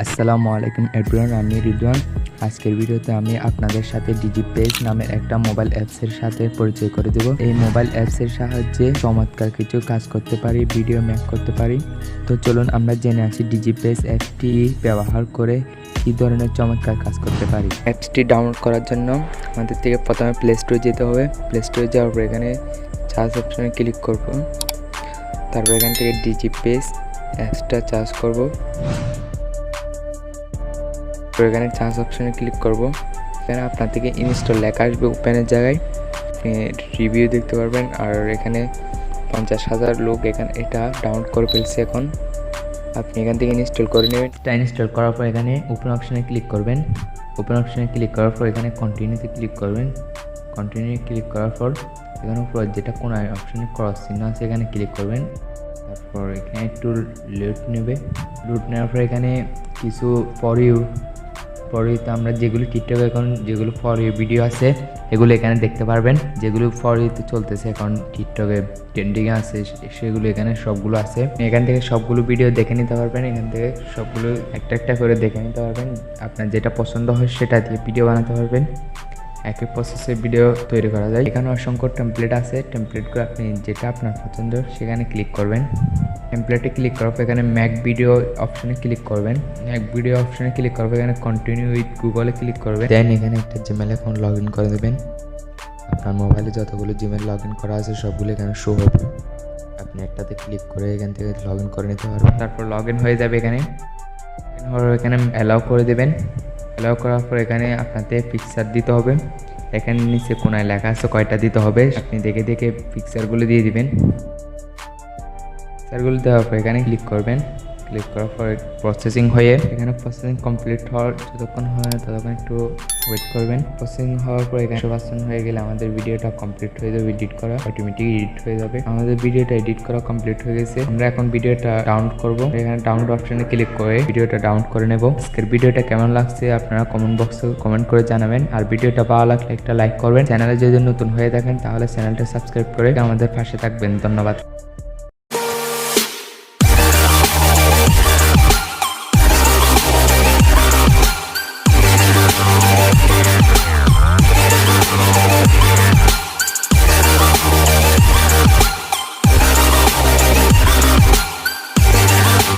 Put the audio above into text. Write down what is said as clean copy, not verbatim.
আসসালামু আলাইকুম এভরিওয়ান, আমি রিদওয়ান। আজকের ভিডিওতে আমি আপনাদের সাথে ডিজিফেস নামের একটা মোবাইল অ্যাপসের সাথে পরিচয় করে দেব। এই মোবাইল অ্যাপসের সাহায্যে চমৎকার কিছু কাজ করতে পারি, ভিডিও মেক করতে পারি। তো চলুন আমরা জেনে আসি ডিজিফেস অ্যাপটি ব্যবহার করে কী ধরনের চমৎকার কাজ করতে পারি। অ্যাপসটি ডাউনলোড করার জন্য আমাদের থেকে প্রথমে প্লে স্টোরে যেতে হবে। প্লে স্টোরে যাওয়ার পর এখানে চার্জ অপশনে ক্লিক করব। তারপর এখান থেকে ডিজিফেস অ্যাপসটা চার্জ করব। তো এখানে চার্জ অপশনে ক্লিক করব। এখানে আপনার থেকে ইনস্টল লেখা আসবে, ওপেনের জায়গায় আপনি রিভিউ দেখতে পারবেন। আর এখানে 50,000 লোক এটা ডাউনলোড করে ফেলছে। এখন আপনি এখান থেকে ইনস্টল করে নেবেন। এটা ইনস্টল করার পর এখানে ওপেন অপশনে ক্লিক করবেন। ওপেন অপশনে ক্লিক করার পর এখানে কন্টিনিউতে ক্লিক করবেন। কন্টিনিউ ক্লিক করার পর এখানে উপর যেটা কোনো অপশনে ক্রস চিহ্ন আছে এখানে ক্লিক করবেন। তারপর এখানে একটু লোড নেবে। লোড নেওয়ার পর এখানে কিছু পরে আমরা যেগুলো টিকটকে এখন যেগুলো ফর ইউ ভিডিও আছে এগুলো এখানে দেখতে পারবেন। যেগুলো ফর ইউতে চলতেছে এখন টিকটকে ট্রেন্ডিংয়ে আছে সেগুলো এখানে সবগুলো আছে। এখান থেকে সবগুলো ভিডিও দেখে নিতে পারবেন। এখান থেকে সবগুলো একটা একটা করে দেখে নিতে পারবেন। আপনার যেটা পছন্দ হয় সেটা দিয়ে ভিডিও বানাতে পারবেন। একই প্রসেসে ভিডিও তৈরি করা যায়। এখানে অসংখ্য টেমপ্লেট আছে। টেমপ্লেটগুলো আপনি যেটা আপনার পছন্দ সেখানে ক্লিক করবেন। টেমপ্লেটে ক্লিক করার পর এখানে ম্যাক ভিডিও অপশনে ক্লিক করবেন। ম্যাক ভিডিও অপশনে ক্লিক করার পর এখানে কন্টিনিউ উইথ গুগলে ক্লিক করবেন। দেন এখানে একটা জিমেল অ্যাকাউন্ট লগ ইন করে দেবেন। আপনার মোবাইলে যতগুলো জিমেল লগ ইন করা আছে সবগুলো এখানে শো হবে। আপনি একটাতে ক্লিক করে এখান থেকে লগ ইন করে নিতে পারবেন। তারপর লগ ইন হয়ে যাবে। এখানে অ্যালাউ করে দেবেন। অ্যালাউ করার পর এখানে আপনাদের পিকচার দিতে হবে। এখানে নিচে কোনায় লেখা আছে কয়টা দিতে হবে, আপনি দেখে দেখে পিকচারগুলো দিয়ে দিবেন। পিকচারগুলো দেওয়ার পর এখানে ক্লিক করবেন। ক্লিক করার পর প্রসেসিং হয়ে এখানে প্রসেসিং কমপ্লিট হওয়ার যতক্ষণ হয় ততক্ষণ একটু ওয়েট করবেন। প্রসেসিং হওয়ার পর এখানে 100% হয়ে গেলে আমাদের ভিডিওটা কমপ্লিট হয়ে যাবে। এডিট করা অটোমেটিক এডিট হয়ে যাবে। আমাদের ভিডিওটা এডিট করা কমপ্লিট হয়ে গেছে। আমরা এখন ভিডিওটা ডাউনলোড করব। এখানে ডাউনলোড অপশনে ক্লিক করে ভিডিওটা ডাউনলোড করে নেব। আজকের ভিডিওটা কেমন লাগছে আপনারা কমেন্ট বক্সে কমেন্ট করে জানাবেন। আর ভিডিওটা ভালো লাগলে একটা লাইক করবেন। চ্যানেলে যদি নতুন হয়ে থাকেন তাহলে চ্যানেলটা সাবস্ক্রাইব করে আমাদের পাশে থাকবেন। ধন্যবাদ।